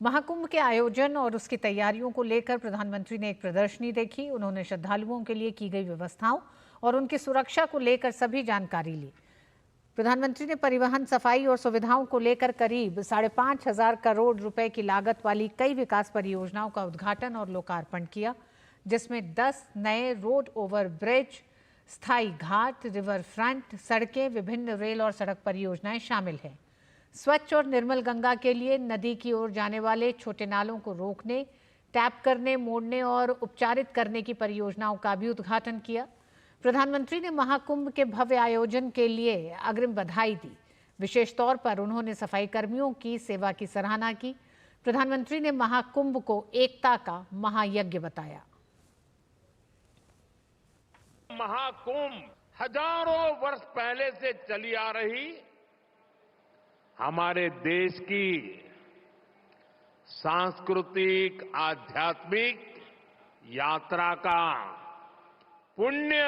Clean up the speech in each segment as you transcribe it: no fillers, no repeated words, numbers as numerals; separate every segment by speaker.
Speaker 1: महाकुंभ के आयोजन और उसकी तैयारियों को लेकर प्रधानमंत्री ने एक प्रदर्शनी देखी। उन्होंने श्रद्धालुओं के लिए की गई व्यवस्थाओं और उनकी सुरक्षा को लेकर सभी जानकारी ली। प्रधानमंत्री ने परिवहन, सफाई और सुविधाओं को लेकर करीब 5,500 करोड़ रुपए की लागत वाली कई विकास परियोजनाओं का उद्घाटन और लोकार्पण किया, जिसमें 10 नए रोड ओवर ब्रिज, स्थायी घाट, रिवर फ्रंट सड़कें, विभिन्न रेल और सड़क परियोजनाएं शामिल हैं। स्वच्छ और निर्मल गंगा के लिए नदी की ओर जाने वाले छोटे नालों को रोकने, टैप करने, मोड़ने और उपचारित करने की परियोजनाओं का भी उद्घाटन किया। प्रधानमंत्री ने महाकुंभ के भव्य आयोजन के लिए अग्रिम बधाई दी। विशेष तौर पर उन्होंने सफाई कर्मियों की सेवा की सराहना की। प्रधानमंत्री ने महाकुंभ को एकता का महायज्ञ बताया।
Speaker 2: महाकुंभ हजारों वर्ष पहले से चली आ रही हमारे देश की सांस्कृतिक, आध्यात्मिक यात्रा का पुण्य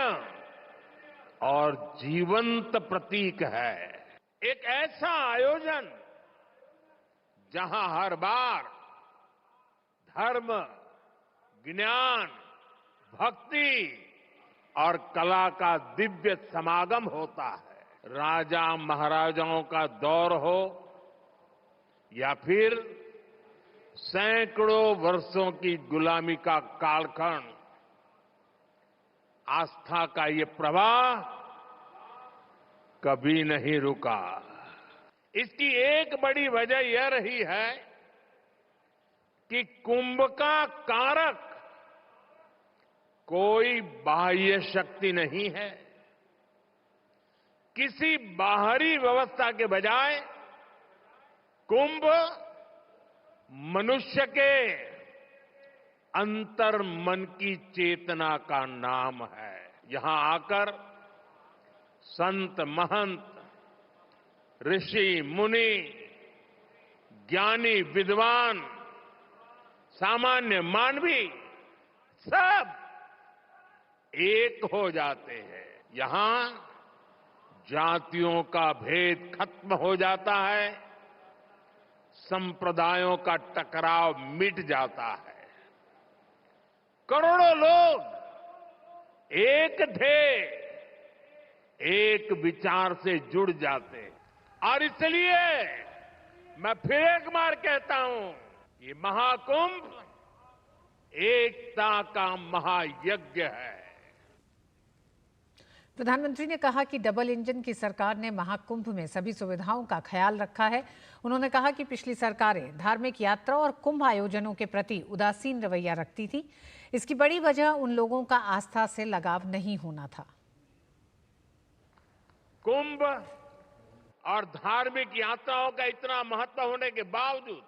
Speaker 2: और जीवंत प्रतीक है। एक ऐसा आयोजन जहां हर बार धर्म, ज्ञान, भक्ति और कला का दिव्य समागम होता है। राजा महाराजाओं का दौर हो या फिर सैकड़ों वर्षों की गुलामी का कालखंड, आस्था का ये प्रवाह कभी नहीं रुका। इसकी एक बड़ी वजह यह रही है कि कुंभ का कारक कोई बाह्य शक्ति नहीं है। किसी बाहरी व्यवस्था के बजाय कुंभ मनुष्य के अंतर मन की चेतना का नाम है। यहां आकर संत, महंत, ऋषि, मुनि, ज्ञानी, विद्वान, सामान्य मानवी सब एक हो जाते हैं। यहां जातियों का भेद खत्म हो जाता है, संप्रदायों का टकराव मिट जाता है। करोड़ों लोग एक थे, एक विचार से जुड़ जाते। और इसलिए मैं फिर एक बार कहता हूं, ये महाकुंभ एकता का महायज्ञ है।
Speaker 1: प्रधानमंत्री ने कहा कि डबल इंजन की सरकार ने महाकुंभ में सभी सुविधाओं का ख्याल रखा है। उन्होंने कहा कि पिछली सरकारें धार्मिक यात्रा और कुंभ आयोजनों के प्रति उदासीन रवैया रखती थी। इसकी बड़ी वजह उन लोगों का आस्था से लगाव नहीं होना था।
Speaker 2: कुंभ और धार्मिक यात्राओं का इतना महत्व होने के बावजूद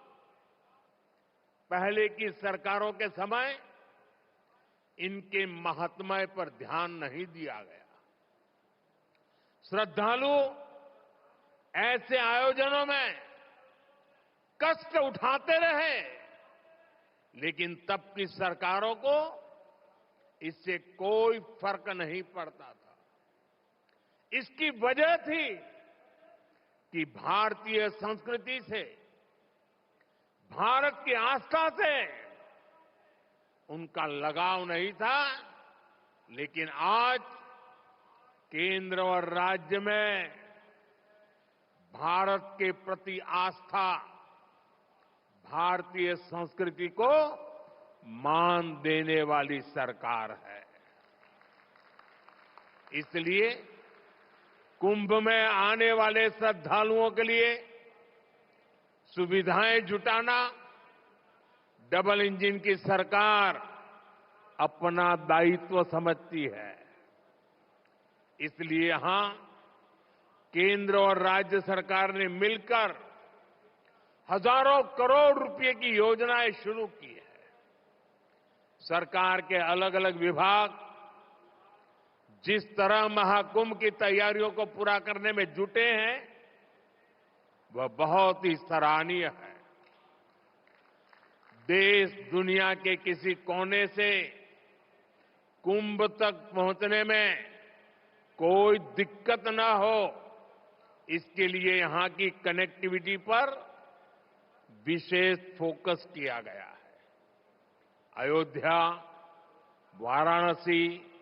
Speaker 2: पहले की सरकारों के समय इनके महात्म्य पर ध्यान नहीं दिया गया। श्रद्धालु ऐसे आयोजनों में कष्ट उठाते रहे, लेकिन तब की सरकारों को इससे कोई फर्क नहीं पड़ता था। इसकी वजह थी कि भारतीय संस्कृति से, भारत की आस्था से उनका लगाव नहीं था। लेकिन आज केंद्र और राज्य में भारत के प्रति आस्था, भारतीय संस्कृति को मान देने वाली सरकार है। इसलिए कुंभ में आने वाले श्रद्धालुओं के लिए सुविधाएं जुटाना डबल इंजन की सरकार अपना दायित्व समझती है। इसलिए यहां केंद्र और राज्य सरकार ने मिलकर हजारों करोड़ रुपए की योजनाएं शुरू की है। सरकार के अलग अलग विभाग जिस तरह महाकुंभ की तैयारियों को पूरा करने में जुटे हैं, वह बहुत ही सराहनीय है। देश दुनिया के किसी कोने से कुंभ तक पहुंचने में कोई दिक्कत न हो, इसके लिए यहां की कनेक्टिविटी पर विशेष फोकस किया गया है। अयोध्या, वाराणसी,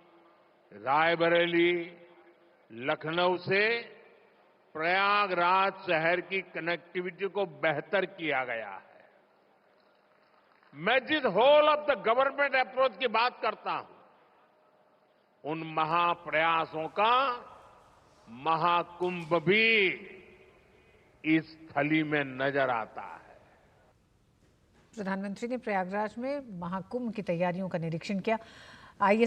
Speaker 2: रायबरेली, लखनऊ से प्रयागराज शहर की कनेक्टिविटी को बेहतर किया गया है। मैं जिस whole of the government approach की बात करता हूं, उन महाप्रयासों का महाकुंभ भी इस थली में नजर आता है।
Speaker 1: प्रधानमंत्री ने प्रयागराज में महाकुंभ की तैयारियों का निरीक्षण किया। आइए